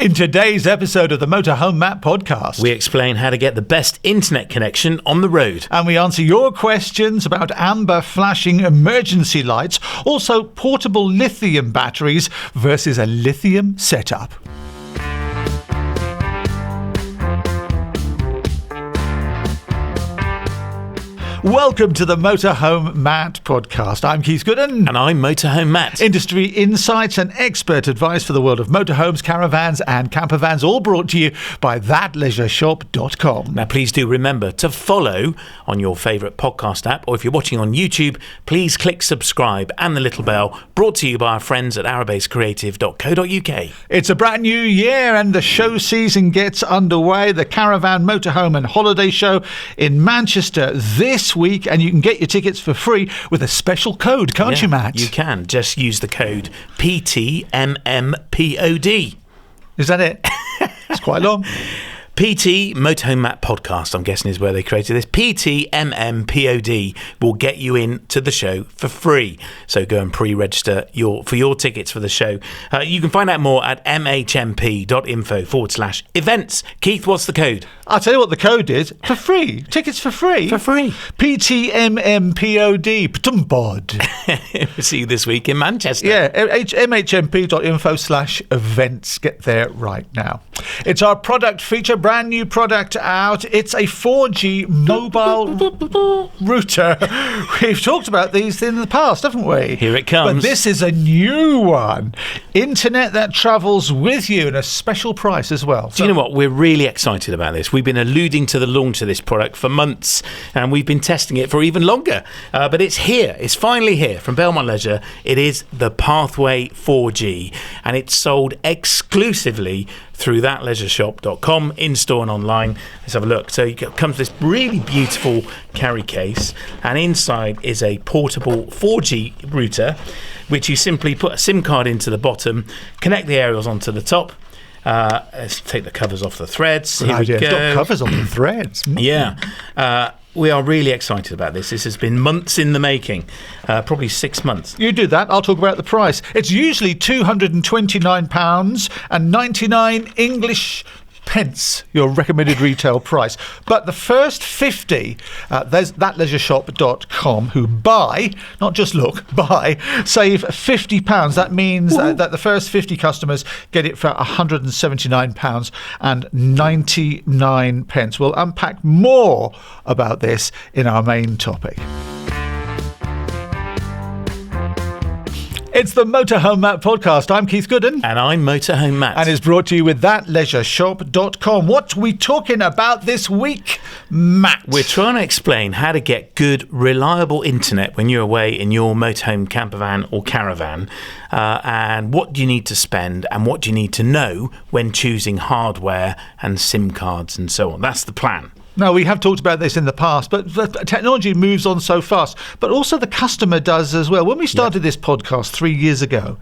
In today's episode of the Motorhome Matt Podcast, we explain how to get the best internet connection on the road. And we answer your questions about amber flashing emergency lights, also portable lithium batteries versus a lithium setup. Welcome to the Motorhome Matt Podcast. I'm Keith Gooden. And I'm Motorhome Matt. Industry insights and expert advice for the world of motorhomes, caravans and campervans, all brought to you by thatleisureshop.com. Now, please do remember to follow on your favourite podcast app, or if you're watching on YouTube, please click subscribe and the little bell, brought to you by our friends at arabasecreative.co.uk. It's a brand new year and the show season gets underway. The Caravan, Motorhome and Holiday Show in Manchester this week, and you can get your tickets for free with a special code, can't you, Matt? You can. Just use the code PTMMPOD. Is that it? It's quite long. PT Motorhome Matt Podcast, I'm guessing, is where they created this. PTMMPOD will get you in to the show for free. So go and pre-register for your tickets for the show. You can find out more at mhmp.info/events. Keith, what's the code? I'll tell you what the code is. For free. Tickets for free. For free. PTMMPOD. Ptumbod. We'll see you this week in Manchester. Yeah, mhmp.info/events. Get there right now. It's our product feature. Brand new product out. It's a 4G mobile router. We've talked about these in the past, haven't we? Here it comes. But this is a new one. Internet that travels with you, and a special price as well. Do you know what? We're really excited about this. We've been alluding to the launch of this product for months, and we've been testing it for even longer. But it's here. It's finally here from Belmont Leisure. It is the Pathway 4G, and it's sold exclusively through thatleisureshop.com, in-store and online. Let's have a look. So it comes with this really beautiful carry case, and inside is a portable 4G router, which you simply put a SIM card into the bottom, connect the aerials onto the top. Let's take the covers off the threads. Here we go. It's got covers on the threads. Yeah. We are really excited about this. This has been months in the making, probably 6 months. You do that, I'll talk about the price. It's usually £229.99 English pence, your recommended retail price. But the first 50, there's thatleisureshop.com, who buy, not just look, buy, save £50. That means that the first 50 customers get it for £179.99. We'll unpack more about this in our main topic. It's the Motorhome Matt Podcast. I'm Keith Gooden. And I'm Motorhome Matt. And it's brought to you with thatleisureshop.com. What are we talking about this week, Matt? We're trying to explain how to get good, reliable internet when you're away in your motorhome, campervan or caravan, and what do you need to spend and what do you need to know when choosing hardware and SIM cards and so on. That's the plan. Now, we have talked about this in the past, but the technology moves on so fast, but also the customer does as well. When we started this podcast 3 years ago,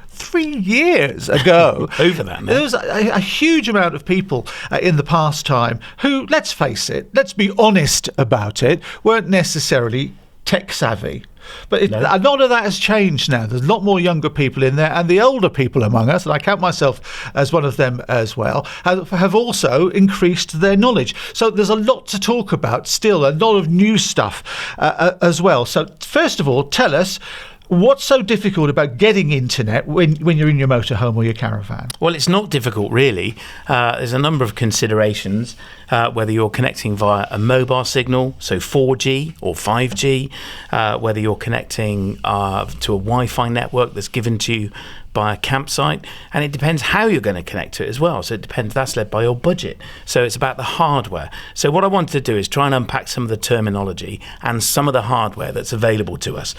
over that now, there was a huge amount of people in the past time who, let's face it, let's be honest about it, weren't necessarily tech savvy. But a lot of that has changed now. There's a lot more younger people in there, and the older people among us, and I count myself as one of them as well, have also increased their knowledge. So there's a lot to talk about still, a lot of new stuff as well. So first of all, tell us, what's so difficult about getting internet when you're in your motorhome or your caravan? Well, it's not difficult, really. There's a number of considerations, whether you're connecting via a mobile signal, so 4G or 5G, whether you're connecting to a Wi-Fi network that's given to you by a campsite, and it depends how you're going to connect to it as well. So it depends, that's led by your budget. So it's about the hardware. So what I wanted to do is try and unpack some of the terminology and some of the hardware that's available to us.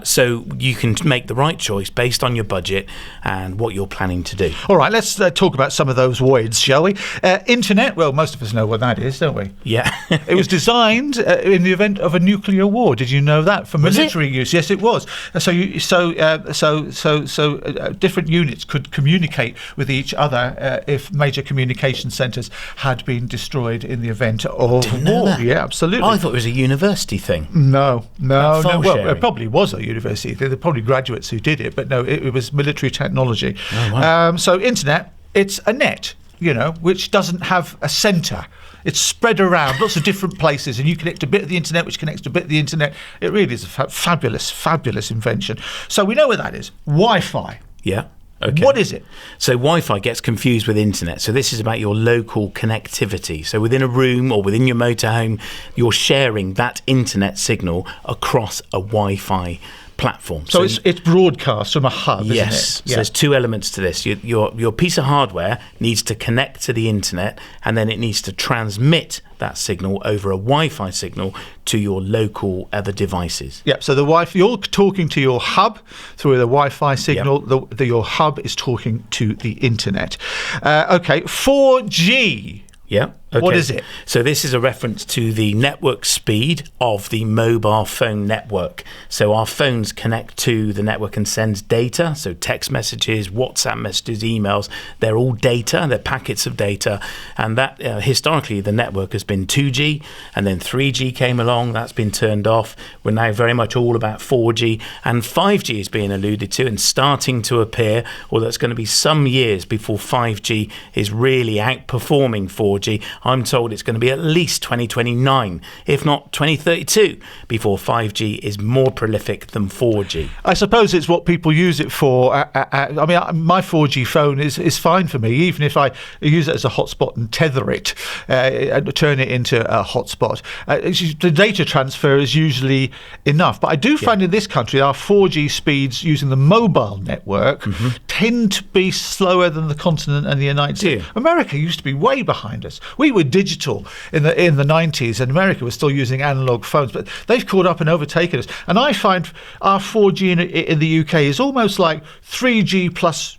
So you can make the right choice based on your budget and what you're planning to do. All right, let's talk about some of those voids, shall we? Internet, well, most of us know what that is, don't we? Yeah. It was designed in the event of a nuclear war. Did you know that? For military use. Yes, it was. So different units could communicate with each other if major communication centres had been destroyed in the event of war. That. Yeah, absolutely. I thought it was a university thing. No. Well, it probably was was a university. There were probably graduates who did it, but no, it was military technology. Oh, wow. So internet, it's a net, which doesn't have a centre. It's spread around lots of different places, and you connect a bit of the internet, which connects to a bit of the internet. It really is a fabulous, fabulous invention. So we know where that is. Wi-Fi. Yeah. Okay. What is it? So Wi-Fi gets confused with internet. So this is about your local connectivity. So within a room or within your motorhome, you're sharing that internet signal across a Wi-Fi platform. So it's broadcast from a hub, isn't it? Yes. So there's two elements to this. Your piece of hardware needs to connect to the internet, and then it needs to transmit that signal over a Wi-Fi signal to your local other devices. Yeah, so the Wi-Fi, you're talking to your hub through the Wi-Fi signal. Yep. Your hub is talking to the internet. Okay, 4G. Yeah. Okay. What is it? So this is a reference to the network speed of the mobile phone network. So our phones connect to the network and send data. So text messages, WhatsApp messages, emails, they're all data. They're packets of data. And that historically, the network has been 2G, and then 3G came along. That's been turned off. We're now very much all about 4G, and 5G is being alluded to and starting to appear, although it's going to be some years before 5G is really outperforming 4G. I'm told it's going to be at least 2029, if not 2032, before 5G is more prolific than 4G. I suppose it's what people use it for. I mean, my 4G phone is fine for me, even if I use it as a hotspot and tether it, and turn it into a hotspot. The data transfer is usually enough. But I do find in this country our 4G speeds using the mobile network tend to be slower than the continent and the United States. America used to be way behind us. We were digital in the 90s, and America was still using analog phones, but they've caught up and overtaken us. And I find our 4G in the UK is almost like 3G plus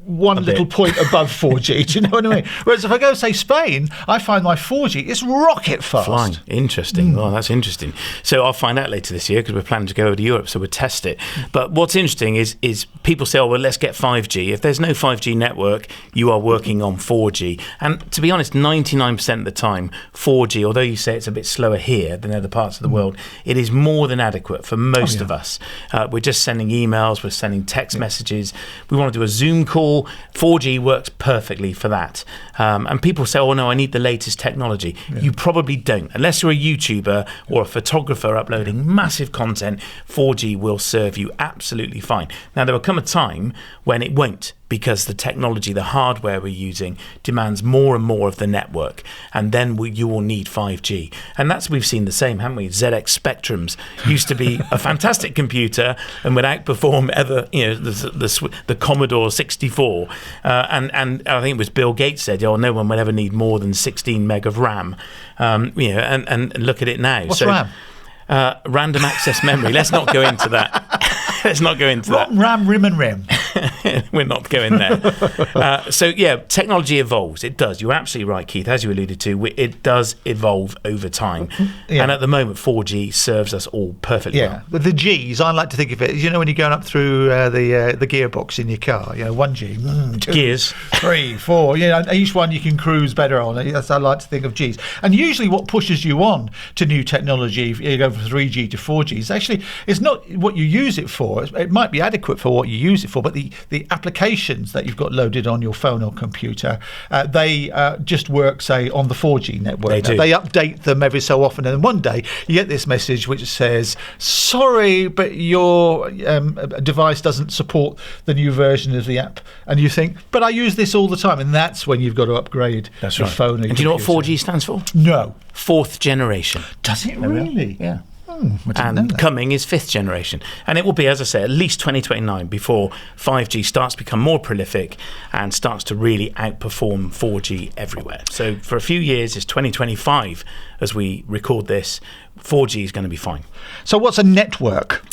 one little point above 4G. Do you know what I mean? Whereas if I go, say, Spain, I find my 4G is rocket fast. Flying. Interesting. Oh, that's interesting. So I'll find out later this year, because we're planning to go over to Europe, so we'll test it. But what's interesting is people say, oh, well, let's get 5G. If there's no 5G network, you are working on 4G. And to be honest, 99% of the time, 4G, although you say it's a bit slower here than other parts of the world, it is more than adequate for most of us. We're just sending emails, we're sending text messages. We want to do a Zoom call. 4G works perfectly for that. And people say, oh no, I need the latest technology. You probably don't. Unless you're a YouTuber or a photographer uploading massive content, 4G will serve you absolutely fine. Now, there will come a time when it won't, because the technology, the hardware we're using, demands more and more of the network, and then you will need 5G. And we've seen the same, haven't we? ZX Spectrums used to be a fantastic computer and would outperform the Commodore 64. And I think it was Bill Gates said, "Oh, no one will ever need more than 16 meg of RAM." And look at it now. What's RAM? Random access memory. Let's not go into that. Let's not go into that. RAM, rim and rim. We're not going there. So technology evolves. It does. You're absolutely right, Keith. As you alluded to, it does evolve over time. And at the moment, 4G serves us all perfectly well. The Gs, I like to think of it, when you're going up through the gearbox in your car, 1G, 2, gears, 3, 4, each one you can cruise better on. I like to think of Gs. And usually what pushes you on to new technology, if you go from 3G to 4G, is actually, it's not what you use it for. It might be adequate for what you use it for, but the applications that you've got loaded on your phone or computer, they just work, say, on the 4G network. They update them every so often, and then one day you get this message which says, sorry, but your device doesn't support the new version of the app. And you think, but I use this all the time. And that's when you've got to upgrade your phone. And do you know what 4G stands for? No. Fourth generation. Does it really? Yeah. And coming is fifth generation, and it will be, as I say, at least 2029 before 5G starts to become more prolific and starts to really outperform 4G everywhere. So for a few years, it's 2025 as we record this. 4G is going to be fine. So what's a network?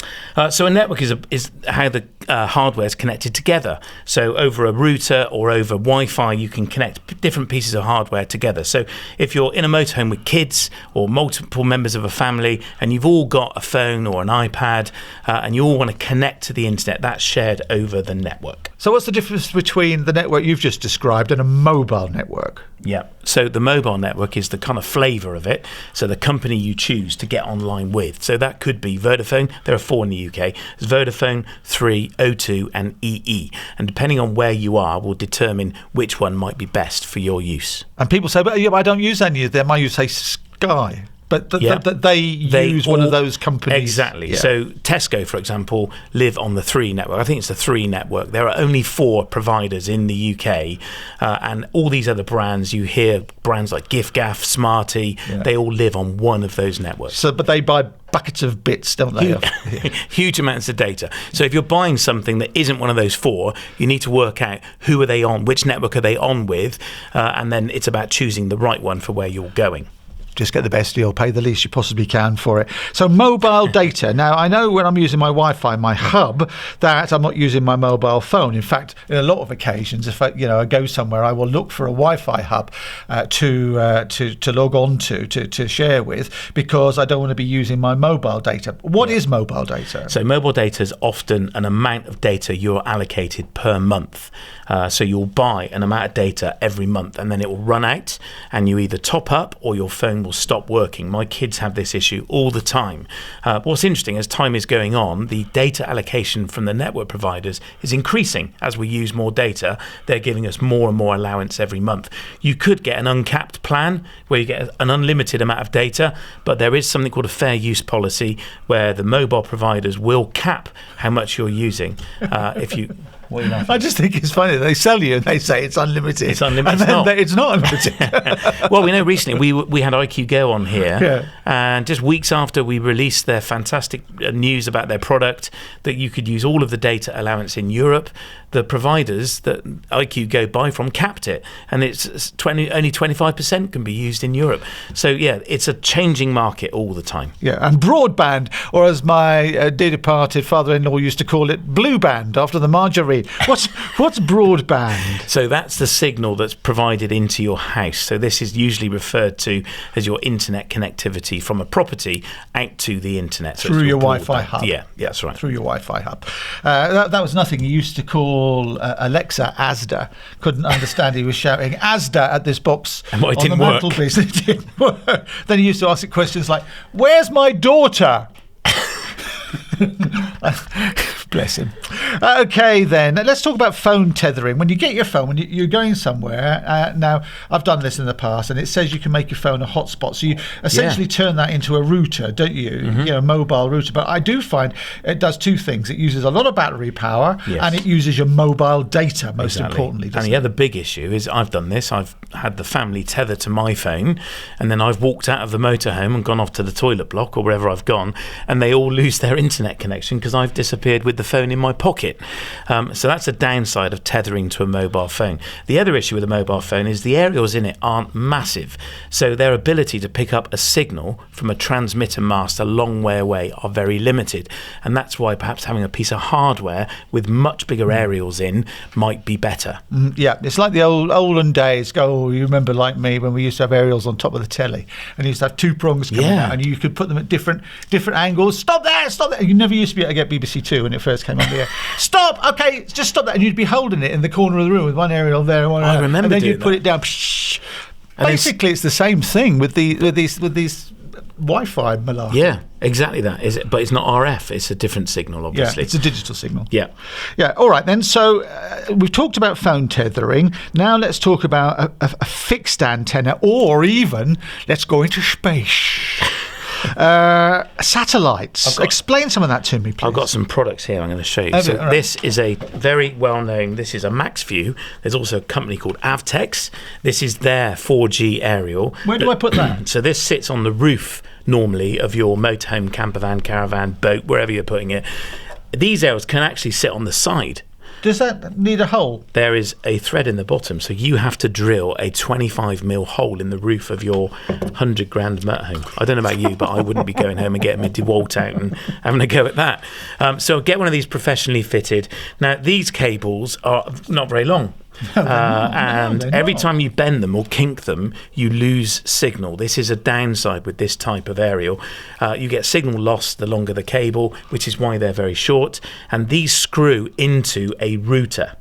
So a network is how the hardware is connected together. So over a router or over Wi-Fi, you can connect different pieces of hardware together. So if you're in a motorhome with kids or multiple members of a family, and you've all got a phone or an iPad, and you all want to connect to the internet, that's shared over the network. So what's the difference between the network you've just described and a mobile network? Yeah. So the mobile network is the kind of flavour of it. So the company you choose to get online with. So that could be Vodafone. There are 4 in the UK. There's Vodafone, 3, O2 and EE. And depending on where you are will determine which one might be best for your use. And people say, but I don't use any of them. I use, say, Sky. But they use one of those companies. Exactly. Yeah. So Tesco, for example, live on the 3 network. I think it's the 3 network. There are only 4 providers in the UK. And all these other brands, you hear brands like giffgaff, Smarty, they all live on one of those networks. So, but they buy buckets of bits, don't they? Huge amounts of data. So if you're buying something that isn't one of those 4, you need to work out who are they on, which network are they on with, and then it's about choosing the right one for where you're going. Just get the best deal, pay the least you possibly can for it. So mobile data. Now, I know when I'm using my Wi-Fi, my hub, that I'm not using my mobile phone. In fact, in a lot of occasions, if I go somewhere, I will look for a Wi-Fi hub to log on to share with, because I don't want to be using my mobile data. What is mobile data? So mobile data is often an amount of data you're allocated per month. So you'll buy an amount of data every month, and then it will run out, and you either top up or your phone will stop working. My kids have this issue all the time. What's interesting, as time is going on, the data allocation from the network providers is increasing. As we use more data, they're giving us more and more allowance every month. You could get an uncapped plan where you get an unlimited amount of data, but there is something called a fair use policy where the mobile providers will cap how much you're using. If you I just think it's funny. They sell you and they say it's unlimited. It's unlimited. And then it's not unlimited. Well, we know recently we had IQ Go on here, and just weeks after we released their fantastic news about their product, that you could use all of the data allowance in Europe, the providers that IQ Go buy from capped it, and it's only 25% can be used in Europe. So yeah, it's a changing market all the time. Yeah, and broadband, or as my dear departed father-in-law used to call it, blue band, after the margarine. What's broadband? So that's the signal that's provided into your house. So this is usually referred to as your internet connectivity from a property out to the internet. So through your Wi-Fi hub. Yeah, that's right. Through your Wi-Fi hub. That was nothing. He used to call Alexa Asda. Couldn't understand. He was shouting Asda at this box and on the mantelpiece. It didn't work. Then he used to ask it questions like, "Where's my daughter?" Bless him. Okay, then let's talk about phone tethering. When you get your phone, when you're going somewhere, now I've done this in the past, and it says you can make your phone a hotspot. So you essentially turn that into a router, don't you? Mm-hmm. A mobile router. But I do find it does 2 things. It uses a lot of battery power, and it uses your mobile data, most importantly. And the other big issue is I've done this. I've had the family tether to my phone, and then I've walked out of the motorhome and gone off to the toilet block or wherever I've gone, and they all lose their internet connection because I've disappeared with the phone in my pocket. So that's a downside of tethering to a mobile phone. The other issue with a mobile phone is the aerials in it aren't massive, so their ability to pick up a signal from a transmitter mast a long way away are very limited, and that's why perhaps having a piece of hardware with much bigger aerials in might be better. Yeah, it's like the olden days. You remember, like me, when we used to have aerials on top of the telly, and you used to have 2 prongs coming out, and you could put them at different angles. Stop there! You never used to be able to get BBC Two when it first came on the air. Stop! Okay, just stop that. And you'd be holding it in the corner of the room with one aerial there and one I remember and then you'd that. put it down. Basically, it's the same thing with these Wi-Fi malarkey. Yeah, exactly that. Is it? But it's not RF. It's a different signal, obviously. Yeah, it's a digital signal. Yeah. All right then. So we've talked about phone tethering. Now let's talk about a fixed antenna, or even let's go into space. Satellites. Explain some of that to me, please. I've got some products here I'm going to show you. This is a very well-known, this is a MaxView. There's also a company called Avtex. This is their 4G aerial. Where do I put that? So this sits on the roof, normally, of your motorhome, campervan, caravan, boat, wherever you're putting it. These aerials can actually sit on the side. Does that need a hole? There is a thread in the bottom, so you have to drill a 25mm hole in the roof of your 100 grand motorhome. I don't know about you, but I wouldn't be going home and getting my DeWalt out and having a go at that. So get one of these professionally fitted. Now, these cables are not very long. And every time you bend them or kink them, you lose signal. This is a downside with this type of aerial. You get signal loss the longer the cable, which is why they're very short. And these screw into a router.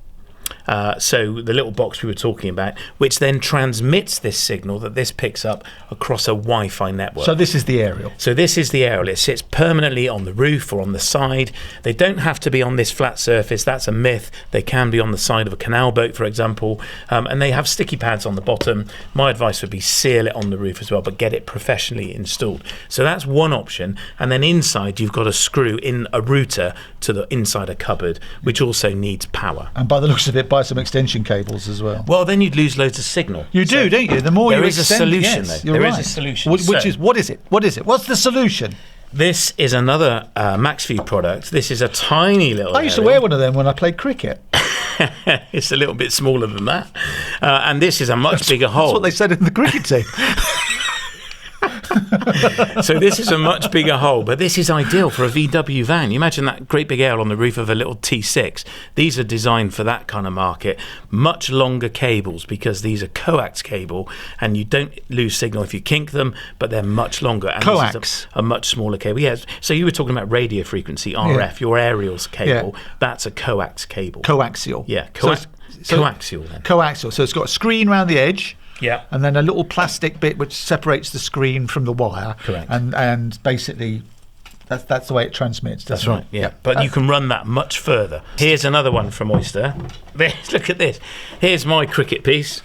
So the little box we were talking about, which then transmits this signal that this picks up across a Wi-Fi network. So this is the aerial. So this is the aerial. It sits permanently on the roof or on the side. They don't have to be on this flat surface. That's a myth. They can be on the side of a canal boat, for example. And they have sticky pads on the bottom. My advice would be seal it on the roof as well, but get it professionally installed. So that's one option. And then inside, you've got to screw in a router to the inside a cupboard, which also needs power. And by the looks of it, buy some extension cables as well. Well, then you'd lose loads of signal. You do, don't you? The more you extend, there is a solution, though. There is a solution. What is it? What's the solution? This is another MaxView product. This is a tiny little I used to wear one of them when I played cricket. It's a little bit smaller than that. And this is a much bigger hole. That's what they said in the cricket team. So this is a much bigger hole, but this is ideal for a VW van. You imagine that great big air on the roof of a little T6. These are designed for that kind of market. Much longer cables, because these are coax cable, and you don't lose signal if you kink them, but they're much longer. And coax? This is a much smaller cable. Yes. So you were talking about radio frequency, RF, your aerials cable. Yeah. That's a coax cable. Coaxial. Yeah, coaxial then. Coaxial. So it's got a screen around the edge. Yeah. And then a little plastic bit which separates the screen from the wire. Correct. And basically that's the way it transmits. That's right. Yeah. But you can run that much further. Here's another one from Oyster. Look at this. Here's my cricket piece.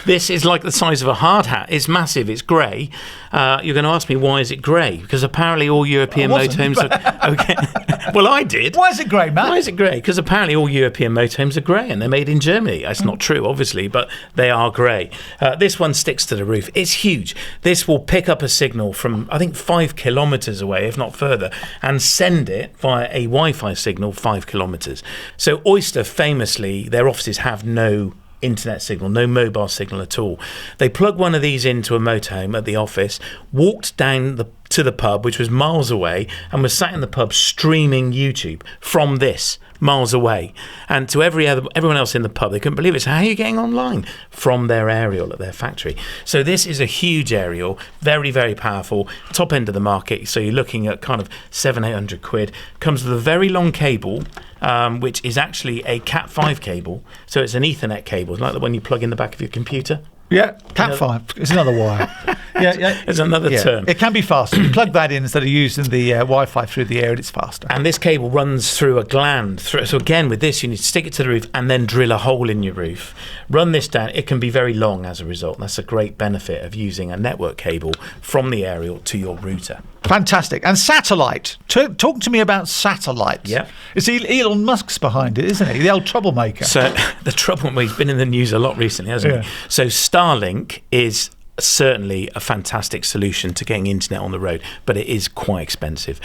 This is like the size of a hard hat. It's massive. It's grey. You're going to ask me, why is it grey? Because apparently all European motorhomes are... Okay. Well, I did. Why is it grey, Matt? Why is it grey? Because apparently all European motorhomes are grey, and they're made in Germany. That's not true, obviously, but they are grey. This one sticks to the roof. It's huge. This will pick up a signal from, I think, 5 kilometres away, if not further, and send it via a Wi-Fi signal 5 kilometres. So Oyster, famously, their offices have no internet signal, no mobile signal at all. They plugged one of these into a motorhome at the office, walked down to the pub, which was miles away, and was sat in the pub streaming YouTube from this miles away. And to everyone else in the pub, they couldn't believe it. So how are you getting online? From their aerial at their factory. So this is a huge aerial, very, very powerful, top end of the market. So you're looking at kind of 700-800 quid. Comes with a very long cable, which is actually a Cat5 cable. So it's an Ethernet cable, like the one you plug in the back of your computer. Yeah, Cat5. It's another wire. Yeah. It's another term. It can be faster. You plug that in instead of using the Wi-Fi through the air, and it's faster. And this cable runs through a gland. So again, with this, you need to stick it to the roof and then drill a hole in your roof. Run this down. It can be very long as a result. That's a great benefit of using a network cable from the aerial to your router. Fantastic. And satellite. Talk to me about satellite. Yeah. It's Elon Musk's behind it, isn't he? The old troublemaker. So the troublemaker, he's been in the news a lot recently, hasn't he? So Starlink is certainly a fantastic solution to getting internet on the road, but it is quite expensive.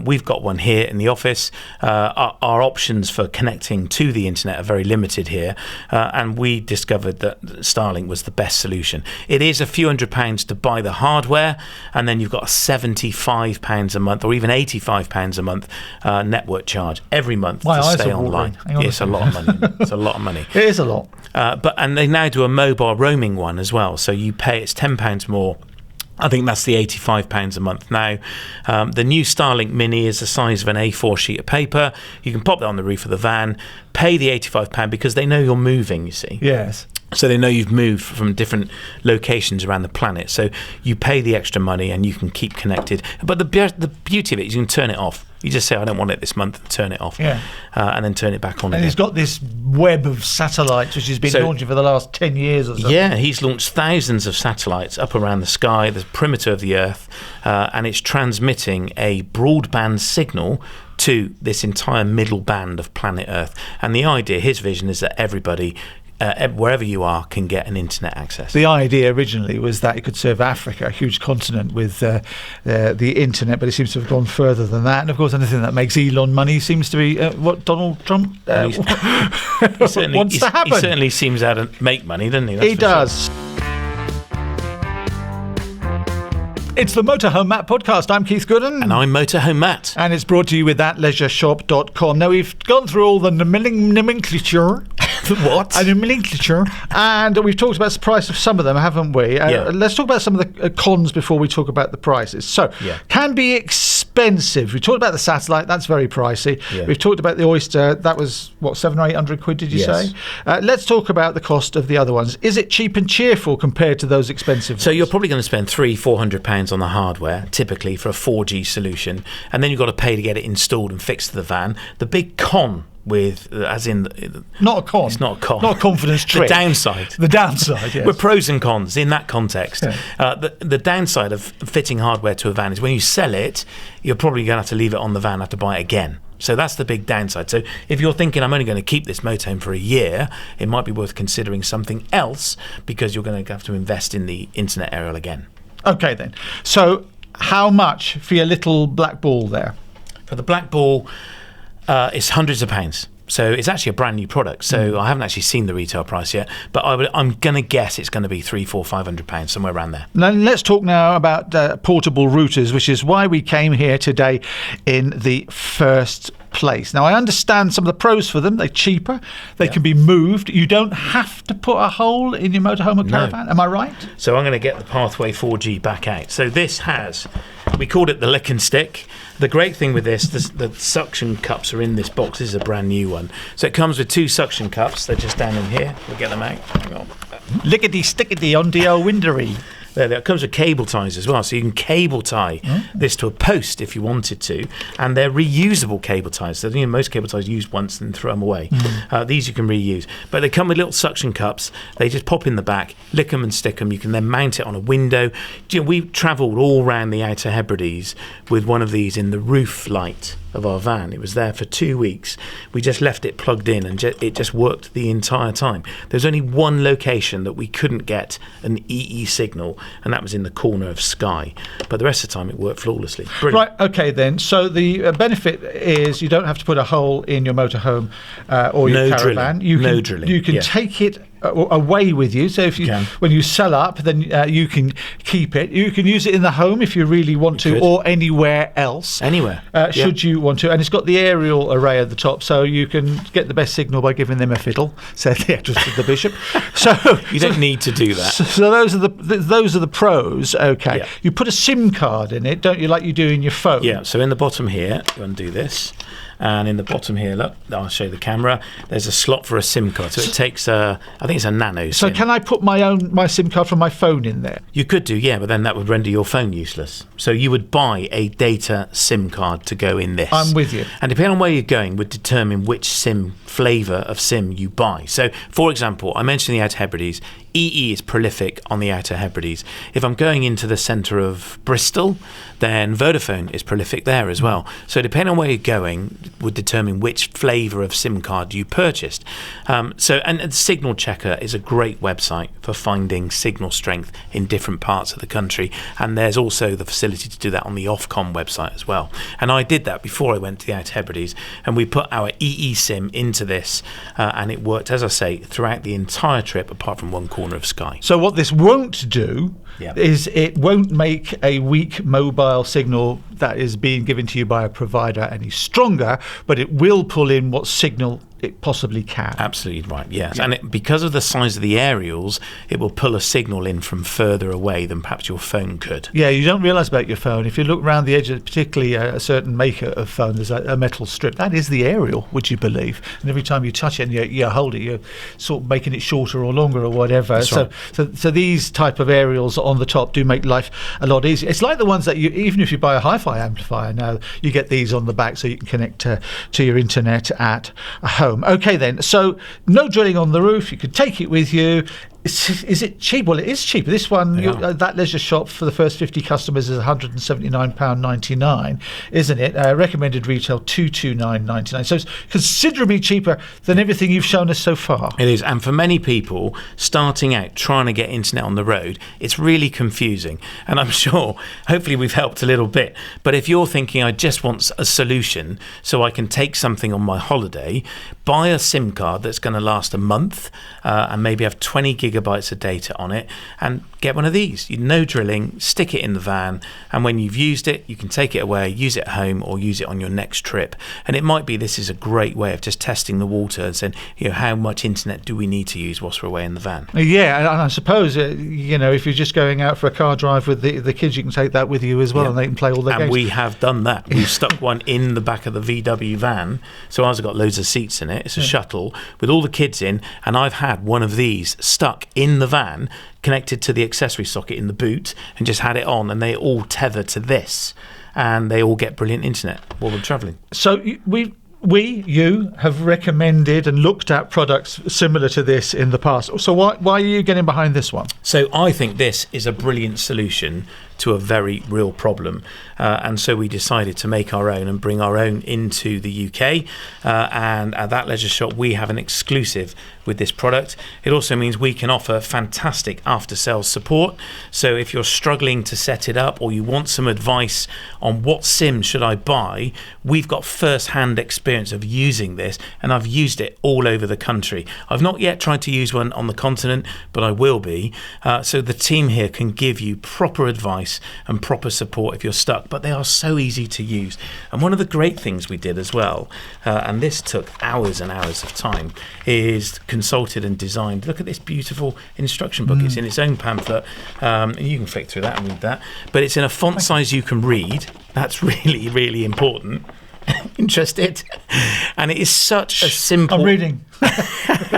We've got one here in the office. Our options for connecting to the internet are very limited here, and we discovered that Starlink was the best solution. It is a few £100 to buy the hardware, and then you've got a £75 a month or even £85 a month network charge every month to stay online. It's a lot of money. It's a lot of money. It is a lot. And they now do a mobile roaming one as well, so you pay, it's £10 more. I think that's the £85 a month now. The new Starlink Mini is the size of an A4 sheet of paper. You can pop that on the roof of the van, pay the £85 because they know you're moving, you see. Yes. So they know you've moved from different locations around the planet. So you pay the extra money and you can keep connected. But the beauty of it is you can turn it off. You just say, I don't want it this month, and turn it off. Yeah. And then turn it back on again. And he's got this web of satellites which has been launching for the last 10 years or so. Yeah, he's launched thousands of satellites up around the sky, the perimeter of the Earth, and it's transmitting a broadband signal to this entire middle band of planet Earth. And the idea, his vision, is that everybody, wherever you are, can get an internet access. The idea originally was that it could serve Africa, a huge continent, with the internet, but it seems to have gone further than that. And of course, anything that makes Elon money seems to be what Donald Trump wants to happen. He certainly seems how to make money, doesn't he? He does. Sure. It's the Motorhome Matt Podcast. I'm Keith Gooden. And I'm Motorhome Matt. And it's brought to you with thatleisureshop.com. Now, we've gone through all the nomenclature. What? Nomenclature. And we've talked about the price of some of them, haven't we? Let's talk about some of the cons before we talk about the prices. So, can be expensive. expensive. We talked about the satellite, that's very pricey. Yeah. We've talked about the Oyster, that was, what, 700 or 800 quid, did you Yes. say? Let's talk about the cost of the other ones. Is it cheap and cheerful compared to those expensive So ones? you're probably going to spend £300-400 on the hardware, typically for a 4G solution, and then you've got to pay to get it installed and fixed to the van. The big con with, as in... Not a con. It's not a con. Not a confidence trick. The downside. The downside, yes. We're pros and cons in that context. Yeah. The downside of fitting hardware to a van is when you sell it, you're probably going to have to leave it on the van, have to buy it again. So that's the big downside. So if you're thinking, I'm only going to keep this motorhome for a year, it might be worth considering something else because you're going to have to invest in the internet aerial again. Okay, then. So how much for your little black ball there? For the black ball, it's hundreds of pounds. So it's actually a brand new product. So I haven't actually seen the retail price yet, but I'm going to guess it's going to be £300-500, somewhere around there. Now, let's talk now about portable routers, which is why we came here today in the first place. Now, I understand some of the pros for them. They're cheaper. They can be moved. You don't have to put a hole in your motorhome or caravan. Am I right? So I'm going to get the Pathway 4G back out. So this has, we called it the lick and stick. The great thing with this, the suction cups are in this box. This is a brand new one. So it comes with 2 suction cups. They're just down in here. We'll get them out. Hang on. Lickety-stickety on the old windery. There, it comes with cable ties as well, so you can cable tie this to a post if you wanted to, and they're reusable cable ties. So most cable ties used once and throw them away. These you can reuse, but they come with little suction cups. They just pop in the back, lick them and stick them. You can then mount it on a window. We've travelled all around the Outer Hebrides with one of these in the roof light of our van. It was there for 2 weeks. We just left it plugged in and it just worked the entire time. There's only one location that we couldn't get an EE signal, and that was in the corner of Skye, but the rest of the time it worked flawlessly. Brilliant. Right, okay then. So the benefit is you don't have to put a hole in your motorhome or your caravan. Drilling. You can take it away with you. So if when you sell up, then you can keep it. You can use it in the home if you really want to, or anywhere else. Anywhere. Should you want to. And it's got the aerial array at the top, so you can get the best signal by giving them a fiddle, said the actress of the bishop. So you don't need to do that. So those are the pros. Okay. Yeah. You put a SIM card in it, don't you, like you do in your phone? Yeah, so in the bottom here, you undo this. And in the bottom here, look, I'll show you the camera. There's a slot for a SIM card. So it takes I think it's a nano SIM. So can I put my SIM card from my phone in there? You could do, yeah, but then that would render your phone useless. So you would buy a data SIM card to go in this. I'm with you. And depending on where you're going would determine which SIM flavour of SIM you buy. So, for example, I mentioned the Outer Hebrides. EE is prolific on the Outer Hebrides. If I'm going into the centre of Bristol, then Vodafone is prolific there as well. So depending on where you're going would determine which flavour of SIM card you purchased. And Signal Checker is a great website for finding signal strength in different parts of the country, and there's also the facility to do that on the Ofcom website as well. And I did that before I went to the Outer Hebrides, and we put our EE SIM into this, and it worked, as I say, throughout the entire trip apart from one corner of Skye. So what this won't do is it won't make a weak mobile signal that is being given to you by a provider any stronger, but it will pull in what signal it possibly can. Absolutely right, yes. Yeah. And because of the size of the aerials, it will pull a signal in from further away than perhaps your phone could. Yeah, you don't realise about your phone. If you look around the edge of particularly a certain maker of phone, there's a metal strip. That is the aerial, would you believe? And every time you touch it and you hold it, you're sort of making it shorter or longer or whatever. That's right. So these type of aerials on the top do make life a lot easier. It's like the ones that even if you buy a hi-fi amplifier now, you get these on the back so you can connect to your internet at home. Okay then, so no drilling on the roof. You could take it with you. Is it cheap? Well, it is cheap. This one, that leisure shop for the first 50 customers is £179.99, isn't it? Recommended retail £229.99. So it's considerably cheaper than everything you've shown us so far. It is, and for many people starting out trying to get internet on the road, it's really confusing. And I'm sure, hopefully, we've helped a little bit. But if you're thinking, I just want a solution so I can take something on my holiday, buy a SIM card that's going to last a month and maybe have 20 gigabytes of data on it, and get one of these. No drilling, stick it in the van, and when you've used it, you can take it away, use it at home, or use it on your next trip. And it might be this is a great way of just testing the water and saying, how much internet do we need to use whilst we're away in the van? Yeah, and I suppose, if you're just going out for a car drive with the kids, you can take that with you as well, and they can play all their games. And we have done that. We've stuck one in the back of the VW van, so ours have got loads of seats in it. It's a shuttle with all the kids in, and I've had one of these stuck in the van, connected to the accessory socket in the boot, and just had it on, and they all tether to this, and they all get brilliant internet while we're travelling. So you have recommended and looked at products similar to this in the past. So why are you getting behind this one? So I think this is a brilliant solution to a very real problem, and so we decided to make our own and bring our own into the UK, and at That Leisure Shop we have an exclusive with this product. It also means we can offer fantastic after sales support, so if you're struggling to set it up or you want some advice on what SIM should I buy, we've got first hand experience of using this, and I've used it all over the country. I've not yet tried to use one on the continent, but I will be, so the team here can give you proper advice and proper support if you're stuck, but they are so easy to use. And one of the great things we did as well, and this took hours and hours of time, is consulted and designed. Look at this beautiful instruction book. It's in its own pamphlet, and you can flick through that and read that, but it's in a font size you can read. That's really, really important. Interested? And it is such a simple... I'm reading.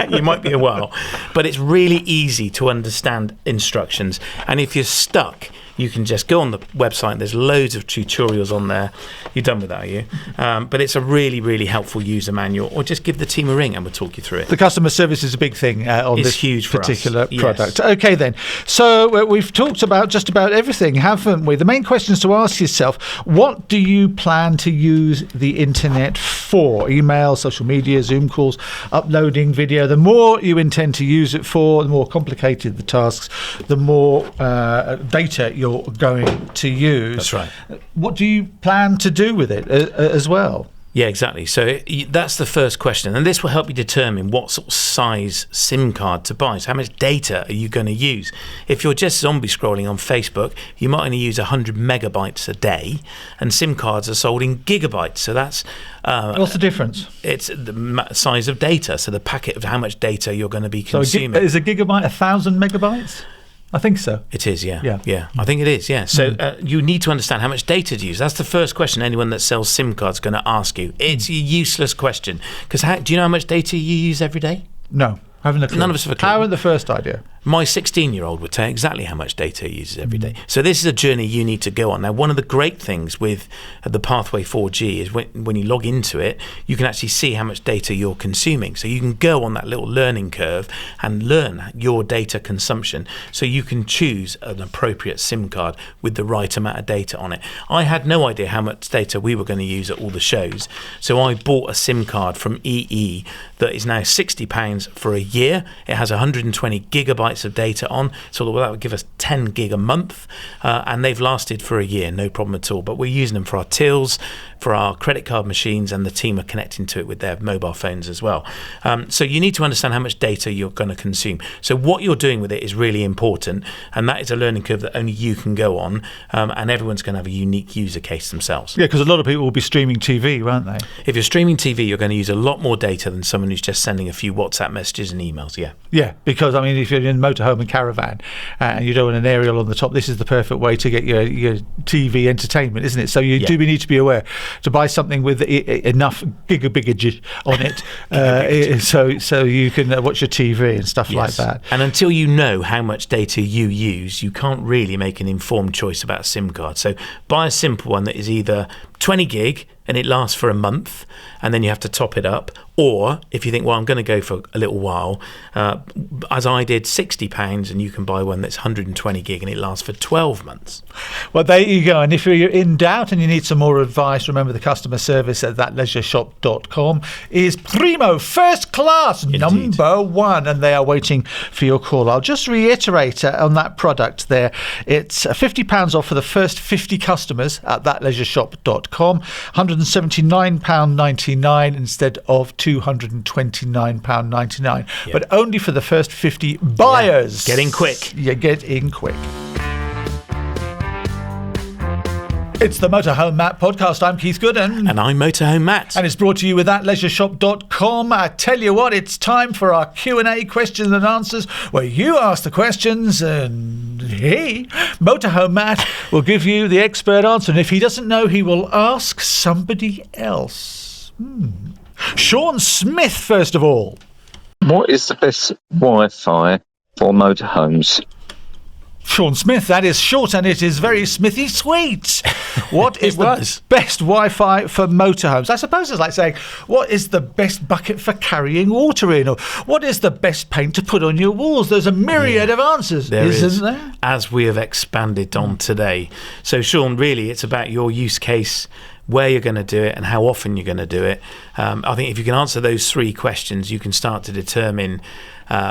You might be a while, but it's really easy to understand instructions, and if you're stuck, you can just go on the website. There's loads of tutorials on there. You're done with that, are you? But it's a really, really helpful user manual, or just give the team a ring and we'll talk you through it. The customer service is a big thing on it's this huge particular product. Yes. Okay, then. So we've talked about just about everything, haven't we? The main question is to ask yourself, what do you plan to use the internet for? Email, social media, Zoom calls, uploading video. The more you intend to use it for, the more complicated the tasks, the more data you're going to use. That's right. What do you plan to do with it as well? Yeah, exactly. So that's the first question, and this will help you determine what sort of size SIM card to buy. So how much data are you going to use? If you're just zombie scrolling on Facebook, you might only use 100 megabytes a day, and SIM cards are sold in gigabytes. So that's what's the difference? It's the size of data, so the packet of how much data you're going to be consuming. So is a gigabyte 1,000 megabytes? I think so. It is, yeah. I think it is, yeah. So you need to understand how much data to use. That's the first question anyone that sells SIM cards is going to ask you. It's a useless question, because do you know how much data you use every day? No, I haven't a clue. None of us have a clue. How about the first idea? My 16-year-old would tell you exactly how much data he uses every day. So this is a journey you need to go on. Now, one of the great things with the Pathway 4G is when you log into it, you can actually see how much data you're consuming. So you can go on that little learning curve and learn your data consumption, so you can choose an appropriate SIM card with the right amount of data on it. I had no idea how much data we were going to use at all the shows, so I bought a SIM card from EE that is now £60 for a year. It has 120 gigabytes of data on, so that would give us 10 gig a month, and they've lasted for a year, no problem at all. But we're using them for our tills, for our credit card machines, and the team are connecting to it with their mobile phones as well. So you need to understand how much data you're going to consume. So what you're doing with it is really important, and that is a learning curve that only you can go on, and everyone's going to have a unique user case themselves. Yeah, because a lot of people will be streaming TV, won't they? If you're streaming TV, you're going to use a lot more data than someone who's just sending a few WhatsApp messages and emails. Yeah, because I mean, if you're in motorhome and caravan and you don't want an aerial on the top, this is the perfect way to get your TV entertainment, isn't it? So you do need to be aware to buy something with enough gigabigage on it, so you can watch your TV and stuff like that. And until you know how much data you use, you can't really make an informed choice about a SIM card. So buy a simple one that is either 20 gig and it lasts for a month and then you have to top it up, or if you think, well, I'm going to go for a little while, as I did, £60, and you can buy one that's 120 gig and it lasts for 12 months. Well, there you go. And if you're in doubt and you need some more advice, remember the customer service at thatleisureshop.com is primo, first class, Indeed. number one, and they are waiting for your call. I'll just reiterate on that product there. It's £50 off for the first 50 customers at thatleisureshop.com, £279.99 instead of £229.99. Yeah. But only for the first 50 buyers. Yeah. Get in quick. Yeah, get in quick. It's the Motorhome Matt Podcast. I'm Keith Gooden. And I'm Motorhome Matt. And it's brought to you with thatleisureshop.com. I tell you what, it's time for our Q&A, questions and answers, where you ask the questions and he, Motorhome Matt, will give you the expert answer. And if he doesn't know, he will ask somebody else. Sean Smith, first of all. What is the best Wi-Fi for motorhomes? Sean Smith, that is short and it is very Smithy sweet. What is the best Wi-Fi for motorhomes? I suppose it's like saying, what is the best bucket for carrying water in? Or what is the best paint to put on your walls? There's a myriad of answers, isn't there? As we have expanded on today. So, Sean, really, it's about your use case, where you're going to do it and how often you're going to do it. I think if you can answer those three questions, you can start to determine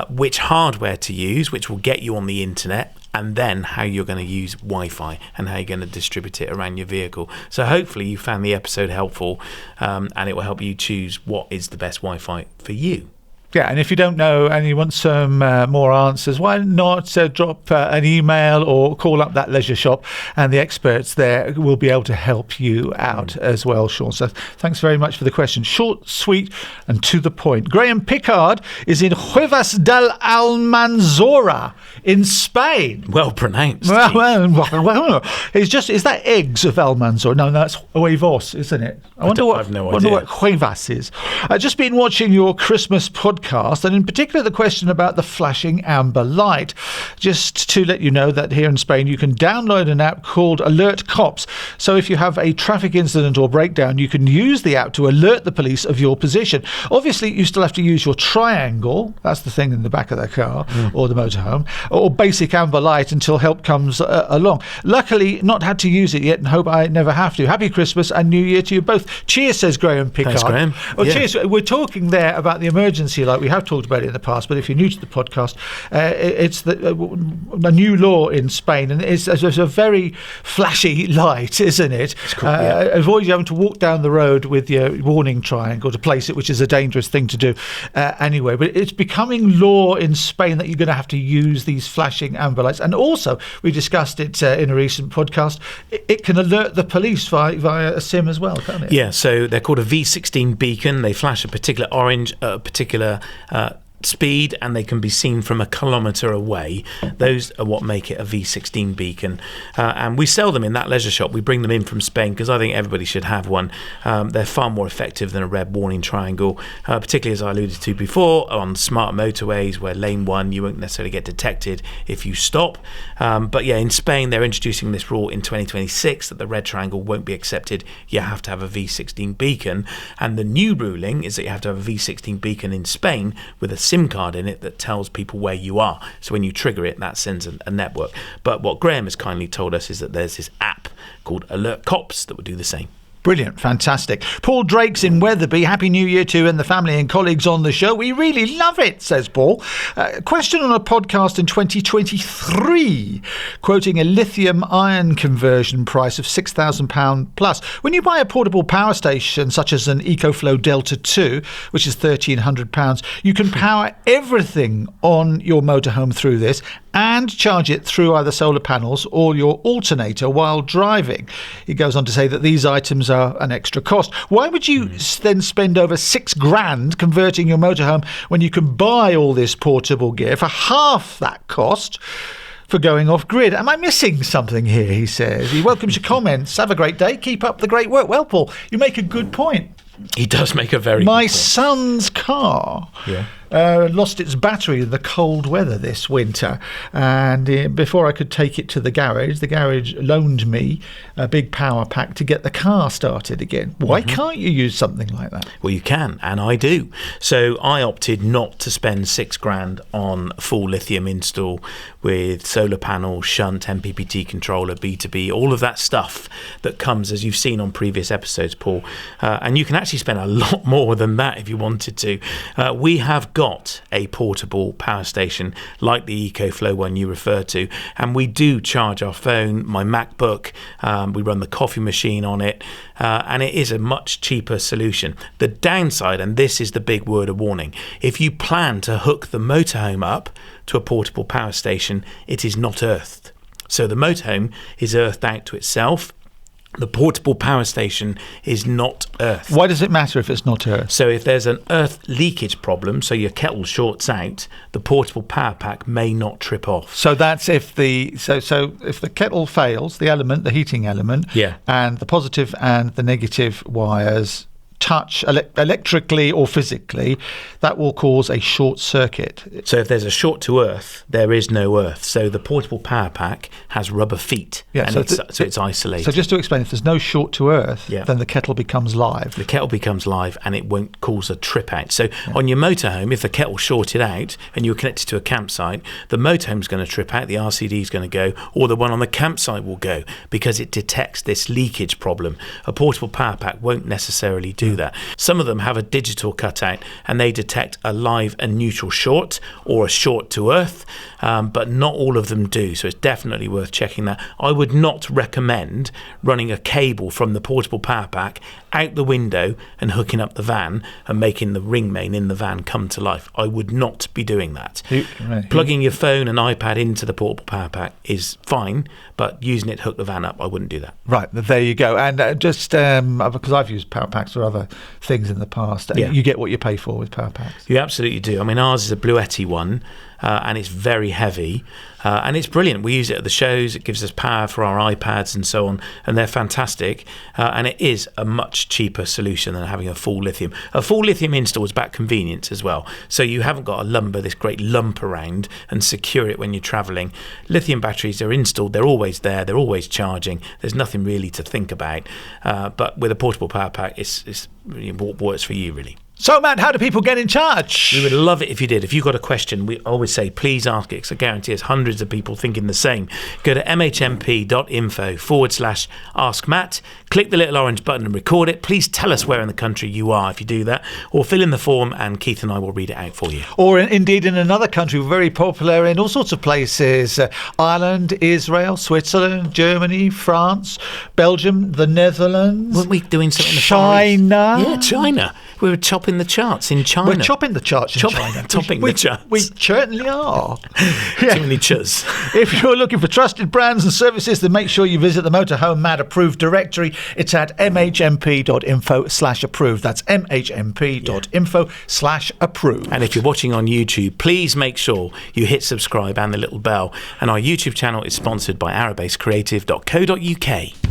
which hardware to use, which will get you on the internet, and then how you're going to use Wi-Fi and how you're going to distribute it around your vehicle. So hopefully you found the episode helpful, and it will help you choose what is the best Wi-Fi for you. Yeah, and if you don't know and you want some more answers, why not drop an email or call up That Leisure Shop, and the experts there will be able to help you out as well, Sean. So thanks very much for the question. Short, sweet, and to the point. Graham Pickard is in Cuevas del Almanzora in Spain. Well pronounced. Well, is that eggs of Almanzora? No, that's huevos, isn't it? I wonder what Cuevas is. I've just been watching your Christmas podcast, and in particular the question about the flashing amber light. Just to let you know that here in Spain you can download an app called Alert Cops. So if you have a traffic incident or breakdown, you can use the app to alert the police of your position. Obviously you still have to use your triangle, that's the thing in the back of the car or the motorhome, or basic amber light until help comes along. Luckily not had to use it yet, and hope I never have to. Happy Christmas and New Year to you both. Cheers, says Graham Pickard. Thanks, Graham. Well, cheers. We're talking there about the emergency light. We have talked about it in the past, but if you're new to the podcast, it's a new law in Spain, and it's a very flashy light, isn't it? It's cool, yeah. Avoid you having to walk down the road with your warning triangle to place it, which is a dangerous thing to do anyway. But it's becoming law in Spain that you're going to have to use these flashing amber lights. And also, we discussed it in a recent podcast, it can alert the police via a SIM as well, can't it? Yeah, so they're called a V16 beacon. They flash a particular orange, particular speed, and they can be seen from a kilometre away. Those are what make it a V16 beacon, and we sell them in That Leisure Shop. We bring them in from Spain because I think everybody should have one. They're far more effective than a red warning triangle, particularly as I alluded to before on smart motorways where lane 1 you won't necessarily get detected if you stop. But yeah, in Spain they're introducing this rule in 2026 that the red triangle won't be accepted. You have to have a V16 beacon, and the new ruling is that you have to have a V16 beacon in Spain with a SIM card in it that tells people where you are. So when you trigger it, that sends a network. But what Graham has kindly told us is that there's this app called Alert Cops that would do the same. Brilliant, fantastic. Paul Drake's in Wetherby. Happy New Year to you and the family and colleagues on the show. We really love it, says Paul. Question on a podcast in 2023, quoting a lithium ion conversion price of £6,000 plus. When you buy a portable power station such as an EcoFlow Delta 2, which is £1,300, you can power everything on your motorhome through this and charge it through either solar panels or your alternator while driving. He goes on to say that these items are an extra cost. Why would you then spend over £6,000 converting your motorhome when you can buy all this portable gear for half that cost for going off grid? Am I missing something here, he says. He welcomes your comments. Have a great day. Keep up the great work. Well, Paul, you make a good point. He does make a very good point. My son's car lost its battery in the cold weather this winter, and before I could take it to the garage loaned me a big power pack to get the car started again. Why can't you use something like that? Well, you can, and I do. So I opted not to spend $6,000 on full lithium install with solar panel, shunt, MPPT controller, B2B, all of that stuff that comes, as you've seen on previous episodes, Paul. And you can actually spend a lot more than that if you wanted to. We have got a portable power station like the EcoFlow one you referred to, and we do charge our phone, my MacBook, we run the coffee machine on it, and it is a much cheaper solution. The downside, and this is the big word of warning, if you plan to hook the motorhome up to a portable power station, it is not earthed. So the motorhome is earthed out to itself. The portable power station is not earthed. Why does it matter if it's not earthed? So if there's an earth leakage problem, so your kettle shorts out, the portable power pack may not trip off. So that's if the if the kettle fails, the element, the heating element, and the positive and the negative wires touch electrically or physically, that will cause a short circuit. So if there's a short to earth, there is no earth. So the portable power pack has rubber feet, and so it's isolated. So just to explain, if there's no short to earth, then the kettle becomes live. The kettle becomes live and it won't cause a trip out. So on your motorhome, if the kettle shorted out and you were connected to a campsite, the motorhome's going to trip out, the RCD's going to go, or the one on the campsite will go, because it detects this leakage problem. A portable power pack won't necessarily do that. Some of them have a digital cutout and they detect a live and neutral short or a short to earth, but not all of them do. So it's definitely worth checking that. I would not recommend running a cable from the portable power pack out the window and hooking up the van and making the ring main in the van come to life. I would not be doing that. Plugging your phone and iPad into the portable power pack is fine, but using it to hook the van up, I wouldn't do that. Right, there you go. And just because I've used power packs for other things in the past, you get what you pay for with power packs. You absolutely do. I mean, ours is a Bluetti one, and it's very heavy, and it's brilliant. We use it at the shows. It gives us power for our iPads and so on, and they're fantastic, and it is a much cheaper solution than having a full lithium. A full lithium install is about convenience as well, so you haven't got this great lump around and secure it when you're travelling. Lithium batteries are installed, they're always there, they're always charging, there's nothing really to think about, but with a portable power pack, it's what works for you, really. So, Matt, how do people get in touch? We would love it if you did. If you've got a question, we always say, please ask it, because I guarantee there's hundreds of people thinking the same. Go to mhmp.info/ask Matt. Click the little orange button and record it. Please tell us where in the country you are if you do that, or fill in the form and Keith and I will read it out for you. Or indeed in another country, we're very popular in all sorts of places. Ireland, Israel, Switzerland, Germany, France, Belgium, the Netherlands. Weren't we doing something in the China? Yeah, China. We were chopping the charts in China. We're chopping the charts in China. Topping the charts. We certainly are. Too many chus. If you're looking for trusted brands and services, then make sure you visit the Motorhome Matt approved directory. It's at mhmp.info/approved. That's mhmp.info/approved. And if you're watching on YouTube, please make sure you hit subscribe and the little bell. And our YouTube channel is sponsored by arabasecreative.co.uk.